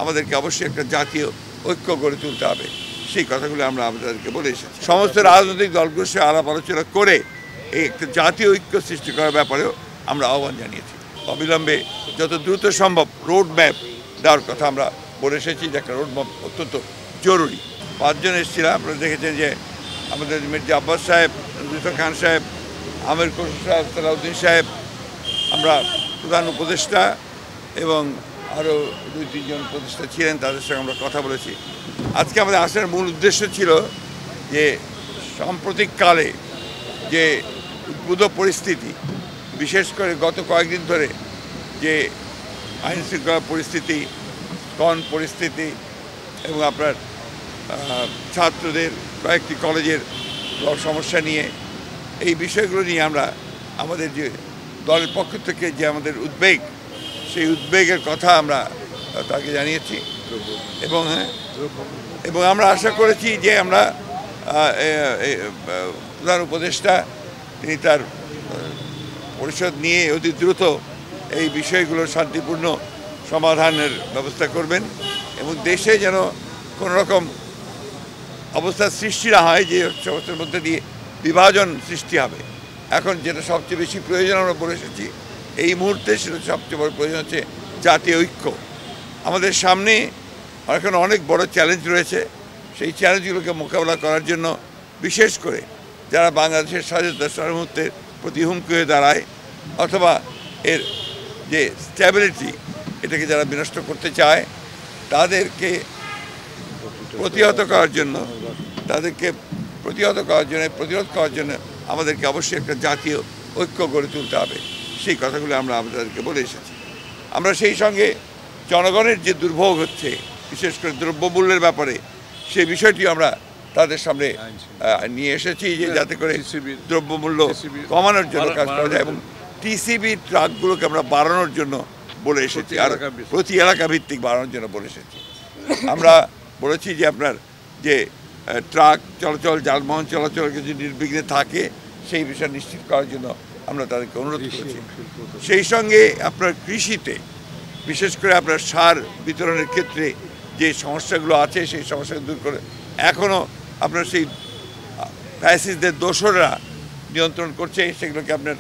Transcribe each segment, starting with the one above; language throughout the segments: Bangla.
আমাদেরকে অবশ্যই একটা জাতীয় ঐক্য গড়ে তুলতে হবে, সেই কথাগুলো আমরা আপনাদেরকে বলে এসেছি। সমস্ত রাজনৈতিক দলগুলোর সাথে আলাপ আলোচনা করে এই একটা জাতীয় ঐক্য সৃষ্টি করার ব্যাপারেও আমরা আহ্বান জানিয়েছি। অবিলম্বে যত দ্রুত সম্ভব রোড ম্যাপ দেওয়ার কথা আমরা বলে এসেছি, যে একটা রোড ম্যাপ অত্যন্ত জরুরি। 5 জন এসেছিলাম, আপনারা দেখেছেন যে আমাদের মির্জা আব্বাস সাহেব, জুলফিকার খান সাহেব, আমির খসরু সাহেব, সালাউদ্দিন সাহেব, আমরা প্রধান উপদেষ্টা এবং আরও 2-3 জন উপদেষ্টা ছিলেন, তাদের সঙ্গে আমরা কথা বলেছি। আজকে আমাদের আসার মূল উদ্দেশ্য ছিল যে সাম্প্রতিককালে যে উদ্ভূত পরিস্থিতি, বিশেষ করে গত কয়েকদিন ধরে যে আইন শৃঙ্খলা পরিস্থিতি, পরিস্থিতি এবং আপনার ছাত্রদের কয়েকটি কলেজের সমস্যা নিয়ে, এই বিষয়গুলো নিয়ে আমরা আমাদের যে দলের পক্ষ থেকে যে আমাদের উদ্বেগ, সেই উদ্বেগের কথা আমরা তাকে জানিয়েছি এবং আমরা আশা করেছি যে আমরা প্রধান উপদেষ্টা তিনি তার পরিষদ নিয়ে অতি দ্রুত এই বিষয়গুলোর শান্তিপূর্ণ সমাধানের ব্যবস্থা করবেন এবং দেশে যেন কোনো রকম অবস্থার সৃষ্টি না হয় যে সমস্যার মধ্যে দিয়ে বিভাজন সৃষ্টি হবে। এখন যেটা সবচেয়ে বেশি প্রয়োজন আমরা বলে এসেছি এই মুহূর্তে, সেটা সবচেয়ে বড় প্রয়োজন হচ্ছে জাতীয় ঐক্য। আমাদের সামনে এখন অনেক বড় চ্যালেঞ্জ রয়েছে, সেই চ্যালেঞ্জগুলোকে মোকাবেলা করার জন্য বিশেষ করে যারা বাংলাদেশের স্বাধীনতা সার্বভৌমত্বের প্রতি হুমকি হয়ে দাঁড়ায় অথবা এর যে স্ট্যাবিলিটি এটাকে যারা বিনষ্ট করতে চায়, তাদেরকে প্রতিহত করার জন্য প্রতিরোধ করার জন্য আমাদেরকে অবশ্যই একটা জাতীয় ঐক্য গড়ে তুলতে হবে, সেই কথাগুলো আমরা আপনাদেরকে বলে এসেছি। আমরা সেই সঙ্গে জনগণের যে দুর্ভোগ হচ্ছে, বিশেষ করে দ্রব্যমূল্যের ব্যাপারে, সেই বিষয়টি আমরা তাদের সামনে নিয়ে এসেছি, যে যাতে করে দ্রব্যমূল্য কমানোর জন্য কাজ করা যায় এবং টিসিবি ট্রাকগুলোকে আমরা বাড়ানোর জন্য বলে এসেছি, আর প্রতি এলাকা ভিত্তিক বাড়ানোর জন্য বলে এসেছি। আমরা বলেছি যে আপনার যে ট্রাক চলাচল, যানবাহন চলাচল যদি নির্বিঘ্নে থাকে, সেই বিষয় নিশ্চিত করার জন্য আমরা তাদেরকে অনুরোধ করেছি। সেই সঙ্গে আপনার কৃষিতে বিশেষ করে আপনার সার বিতরণের ক্ষেত্রে যে সমস্যাগুলো আছে, সেই সমস্যাগুলো দূর করে এখনও আপনার সেই ফ্যাসিস্টদের দোসররা নিয়ন্ত্রণ করছে, সেগুলোকে আপনার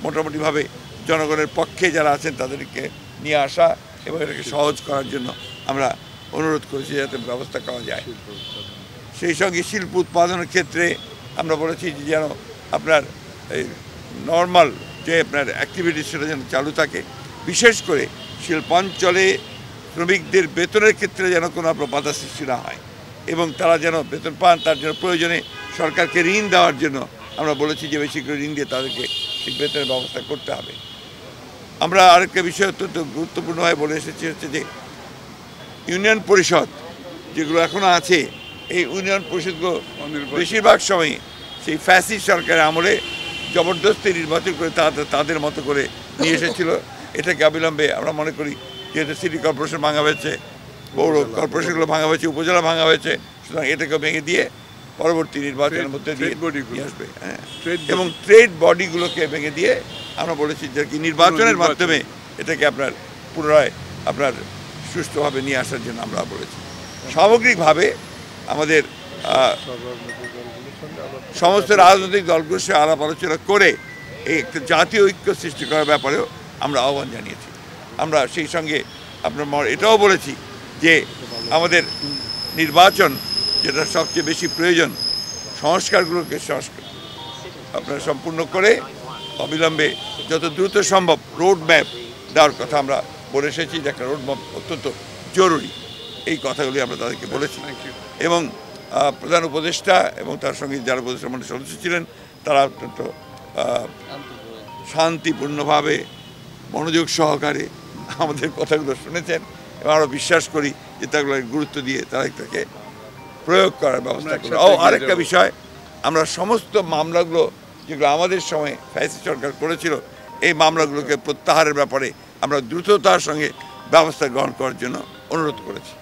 মোটামুটিভাবে জনগণের পক্ষে যারা আছেন তাদেরকে নিয়ে আসা এবং এটাকে সহজ করার জন্য আমরা অনুরোধ করেছি যাতে ব্যবস্থা করা যায়। সেই সঙ্গে শিল্প উৎপাদনের ক্ষেত্রে আমরা বলেছি যে যেন আপনার এই নর্মাল যে আপনার অ্যাক্টিভিটি সেটা যেন চালু থাকে, বিশেষ করে শিল্পাঞ্চলে শ্রমিকদের বেতনের ক্ষেত্রে যেন কোনো আপনার বাধা সৃষ্টি না হয় এবং তারা যেন বেতন পান, তার জন্য প্রয়োজনে সরকারকে ঋণ দেওয়ার জন্য আমরা বলেছি যে বেশি করে ঋণ দিয়ে তাদেরকে ঠিক বেতনের ব্যবস্থা করতে হবে। আমরা আরেকটা বিষয় অত্যন্ত গুরুত্বপূর্ণভাবে বলে এসেছি হচ্ছে যে ইউনিয়ন পরিষদ যেগুলো এখনও আছে, এই ইউনিয়ন পরিষদগুলো বেশিরভাগ সময় সেই ফ্যাসিস্ট সরকারের আমলে জবরদস্তি নির্বাচন করে তাদের মতো করে নিয়ে এসেছিল। এটাকে অবিলম্বে আমরা মনে করি, যেহেতু সিটি কর্পোরেশন ভাঙা হয়েছে, পৌর কর্পোরেশনগুলো ভাঙা হয়েছে, উপজেলা ভাঙা হয়েছে, সুতরাং এটাকে ভেঙে দিয়ে পরবর্তী নির্বাচনের মধ্যে দিয়ে আসবে এবং ট্রেড বডিগুলোকে ভেঙে দিয়ে আমরা বলেছি যে কি নির্বাচনের মাধ্যমে এটাকে আপনার পুনরায় আপনার সুষ্ঠুভাবে নিয়ে আসার জন্য আমরা বলেছি। সামগ্রিকভাবে আমাদের সমস্ত রাজনৈতিক দলগুলোর সাথে আলাপ আলোচনা করে এই একটা জাতীয় ঐক্য সৃষ্টি করার ব্যাপারেও আমরা আহ্বান জানিয়েছি। আমরা সেই সঙ্গে আপনার এটাও বলেছি যে আমাদের নির্বাচন যেটা সবচেয়ে বেশি প্রয়োজন, সংস্কারগুলোকে আপনার সম্পূর্ণ করে অবিলম্বে যত দ্রুত সম্ভব রোড ম্যাপ দেওয়ার কথা আমরা বলে এসেছি, যে একটা রোড ম্যাপ অত্যন্ত জরুরি, এই কথাগুলি আমরা তাদেরকে বলেছি। এবং প্রধান উপদেষ্টা এবং তার সঙ্গে যারা উপদেষ্টা মণ্ডলীর সদস্য ছিলেন তারা অত্যন্ত শান্তিপূর্ণভাবে মনোযোগ সহকারে আমাদের কথাগুলো শুনেছেন এবং আমরা বিশ্বাস করি যে তাগুলো গুরুত্ব দিয়ে তারা এটাকে প্রয়োগ করার ব্যবস্থা করবে। আরেকটা বিষয়, আমরা সমস্ত মামলাগুলো যেগুলো আমাদের সময় ফ্যাসিস্ট সরকার করেছিল, এই মামলাগুলোকে প্রত্যাহারের ব্যাপারে আমরা দ্রুততার সঙ্গে ব্যবস্থা গ্রহণ করার জন্য অনুরোধ করেছি।